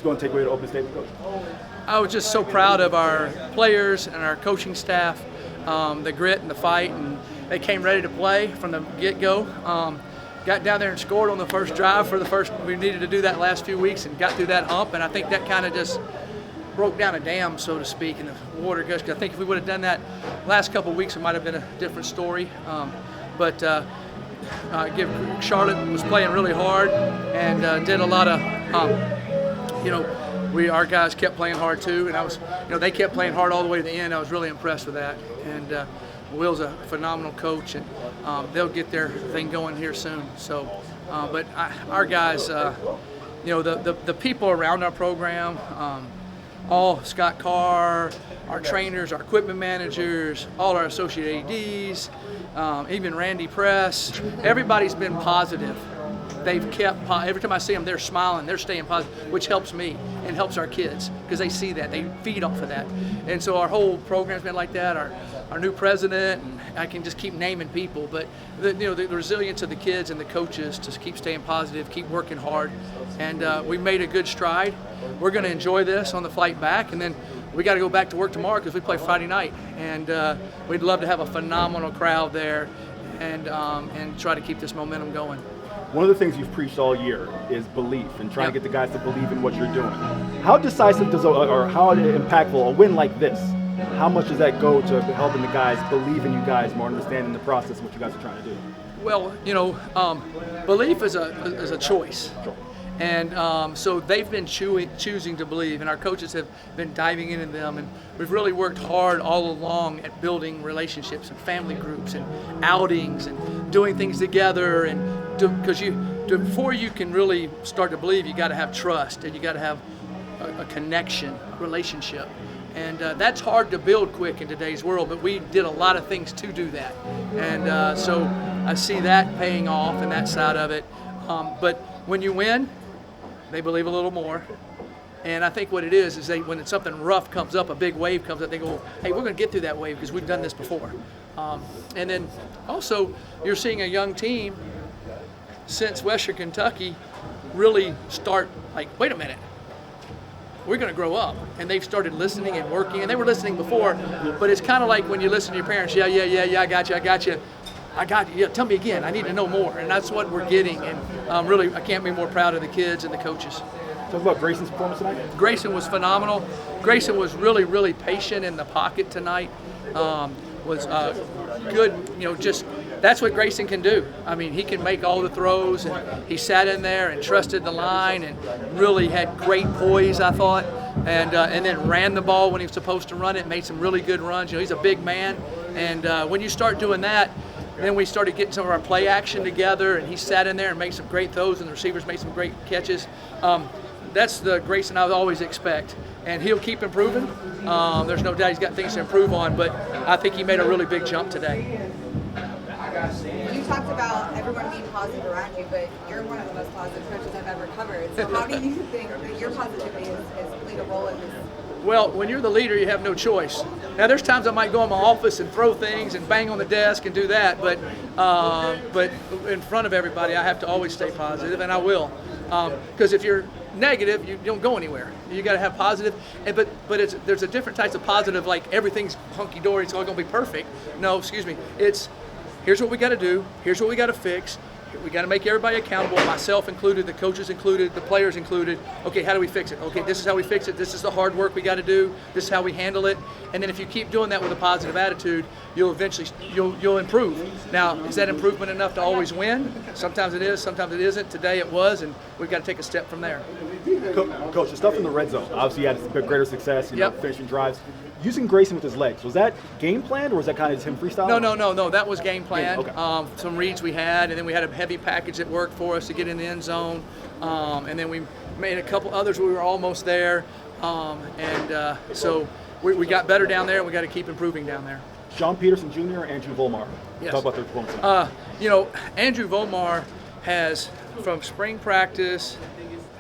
go and take away the open statement, Coach? I was just so proud of our players and our coaching staff, the grit and the fight, and they came ready to play from the get-go. Got down there and scored on the first drive we needed to do that last few weeks and got through that hump, and I think that kind of just broke down a dam, so to speak, and the water gushed. I think if we would have done that last couple of weeks, it might have been a different story. Charlotte was playing really hard and did a lot of, our guys kept playing hard too, and they kept playing hard all the way to the end. I was really impressed with that, and Will's a phenomenal coach, and they'll get their thing going here soon. So, our guys, the people around our program, all Scott Carr, our trainers, our equipment managers, all our associate ADs, even Randy Press, everybody's been positive. They've kept, every time I see them, they're smiling, they're staying positive, which helps me and helps our kids because they see that, they feed off of that. And so our whole program's been like that. Our new president, and I can just keep naming people, but the resilience of the kids and the coaches to keep staying positive, keep working hard, and we made a good stride. We're going to enjoy this on the flight back, and then we got to go back to work tomorrow because we play Friday night, and we'd love to have a phenomenal crowd there and try to keep this momentum going. One of the things you've preached all year is belief and trying to get the guys to believe in what you're doing. How decisive or how impactful a win like this, how much does that go to helping the guys believe in you guys more, understanding the process of what you guys are trying to do? Well, belief is a choice. Sure. And so they've been choosing to believe, and our coaches have been diving into them, and we've really worked hard all along at building relationships and family groups and outings and doing things together, and because before you can really start to believe, you got to have trust and you got to have a connection, a relationship, and that's hard to build quick in today's world. But we did a lot of things to do that, and so I see that paying off and that side of it. But when you win, they believe a little more. And I think what it is when something rough comes up, a big wave comes up, they go, hey, we're going to get through that wave because we've done this before. And then also you're seeing a young team since Western Kentucky really start like, wait a minute, we're going to grow up. And they've started listening and working. And they were listening before, but it's kind of like when you listen to your parents, yeah, I got you. Yeah, tell me again. I need to know more, and that's what we're getting. And really, I can't be more proud of the kids and the coaches. Talk about Grayson's performance tonight. Grayson was phenomenal. Grayson was really, really patient in the pocket tonight. Was good. That's what Grayson can do. I mean, he can make all the throws, and he sat in there and trusted the line, and really had great poise, I thought. And then ran the ball when he was supposed to run it. Made some really good runs. He's a big man, and when you start doing that. Then we started getting some of our play action together, and he sat in there and made some great throws, and the receivers made some great catches. That's the Grayson I would always expect, and he'll keep improving. There's no doubt he's got things to improve on, but I think he made a really big jump today. You talked about everyone being positive around you, but you're one of the most positive coaches I've ever covered. So how do you think that your positivity has played a role in this? Well, when you're the leader, you have no choice. Now, there's times I might go in my office and throw things and bang on the desk and do that, but in front of everybody, I have to always stay positive, and I will. Because if you're negative, you don't go anywhere. You got to have positive, but there's a different types of positive, like everything's hunky-dory, it's all going to be perfect. No, excuse me. It's here's what we got to do, here's what we got to fix. We got to make everybody accountable, myself included, the coaches included, the players included. Okay, how do we fix it? Okay, this is how we fix it. This is the hard work we got to do. This is how we handle it. And then if you keep doing that with a positive attitude, you'll eventually you'll improve. Now, is that improvement enough to always win? Sometimes it is, sometimes it isn't. Today it was, and we've got to take a step from there. Coach, the stuff in the red zone, obviously you had greater success, finishing drives. Using Grayson with his legs, was that game planned or was that kind of just him freestyle? No. That was game planned. Okay. Some reads we had, and then we had a heavy package that worked for us to get in the end zone. And then we made a couple others where we were almost there. So we got better down there, and we got to keep improving down there. Sean Peterson Jr. and Andrew Volmar. Yes. Talk about their performance. Andrew Volmar has, from spring practice,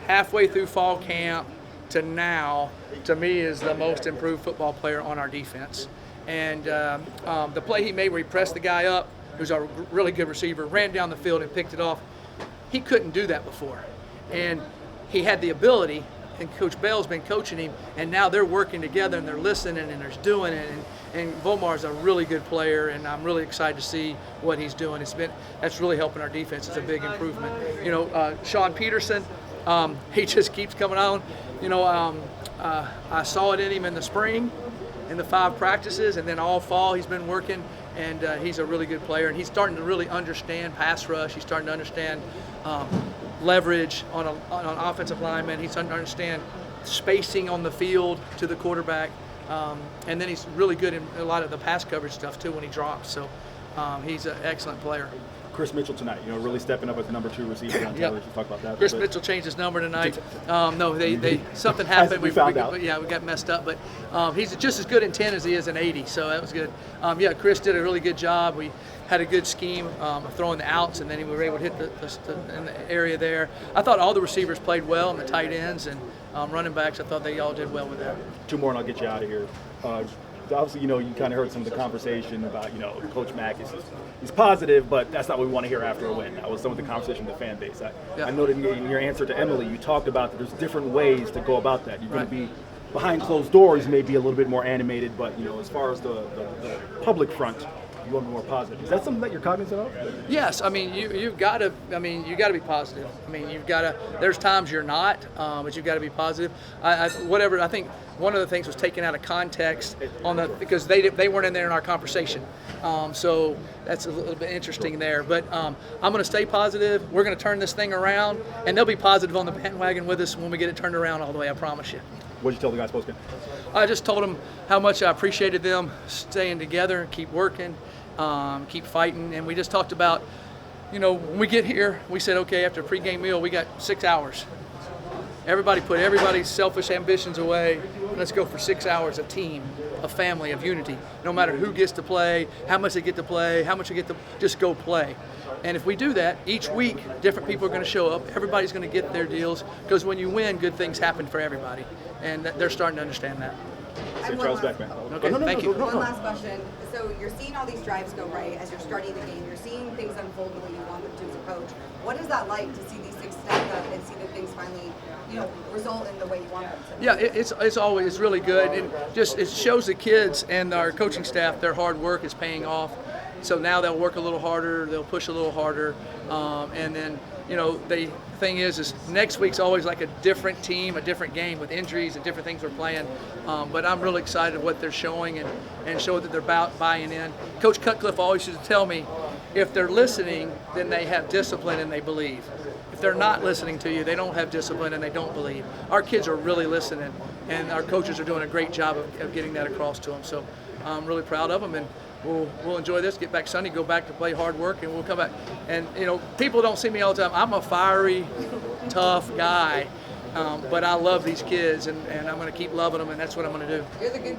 halfway through fall camp, to now, to me, is the most improved football player on our defense. And the play he made where he pressed the guy up, who's a really good receiver, ran down the field and picked it off, he couldn't do that before. And he had the ability, and Coach Bell's been coaching him, and now they're working together and they're listening and they're doing it. And Vomar's a really good player, and I'm really excited to see what he's doing. That's really helping our defense. It's a big improvement. You know, Sean Peterson, he just keeps coming on. You know, I saw it in him in the spring, in the 5 practices, and then all fall he's been working, and he's a really good player, and he's starting to really understand pass rush. He's starting to understand leverage on an offensive lineman. He's starting to understand spacing on the field to the quarterback, and then he's really good in a lot of the pass coverage stuff too when he drops. So he's an excellent player. Chris Mitchell tonight, you know, really stepping up as the number 2 receiver on television. Talk about that. Chris Mitchell changed his number tonight. No, they something happened. We found out. Yeah, we got messed up, but he's just as good in 10 as he is in 80, so that was good. Yeah, Chris did a really good job. We had a good scheme of throwing the outs, and then we were able to hit in the area there. I thought all the receivers played well, and the tight ends and running backs. I thought they all did well with that. 2 more, and I'll get you out of here. Obviously, you know, you kind of heard some of the conversation about, you know, Coach Mac he's positive, but that's not what we want to hear after a win. That was some of the conversation with the fan base. I noted in your answer to Emily, you talked about that there's different ways to go about that. You're going to be behind closed doors, maybe a little bit more animated, but, you know, as far as the public front, you want to be more positive. Is that something that you're cognizant of? Yes, I mean you've got to. I mean you got to be positive. I mean you've got to. There's times you're not, but you've got to be positive. I think one of the things was taken out of context because they weren't in there in our conversation. So that's a little bit interesting there. But I'm going to stay positive. We're going to turn this thing around, and they'll be positive on the bandwagon with us when we get it turned around all the way. I promise you. What did you tell the guys post-game? I just told them how much I appreciated them staying together and keep working, keep fighting. And we just talked about, you know, when we get here, we said, okay, after a pregame meal, we got 6 hours. Everybody put everybody's selfish ambitions away. Let's go for 6 hours of team, of family, of unity. No matter who gets to play, how much they get to play, how much they get to just go play. And if we do that, each week, different people are going to show up. Everybody's going to get their deals because when you win, good things happen for everybody. And they're starting to understand that. Say Charles back, man. Okay, thank you. One last question. So you're seeing all these drives go right as you're starting the game. You're seeing things unfold the way you want them to as a coach. What is that like to see these things stack up and see that things finally, you know, result in the way you want them to? Yeah, it's really good, and just it shows the kids and our coaching staff their hard work is paying off. So now they'll work a little harder, they'll push a little harder, and then, you know, the thing is next week's always like a different team, a different game with injuries and different things we're playing. But I'm really excited what they're showing and show that they're buying in. Coach Cutcliffe always used to tell me, if they're listening, then they have discipline and they believe. If they're not listening to you, they don't have discipline and they don't believe. Our kids are really listening, and our coaches are doing a great job of getting that across to them. So I'm really proud of them, and we'll enjoy this, get back Sunday, go back to play hard work, and we'll come back. And, you know, people don't see me all the time. I'm a fiery, tough guy, but I love these kids, and I'm going to keep loving them, and that's what I'm going to do. You're the good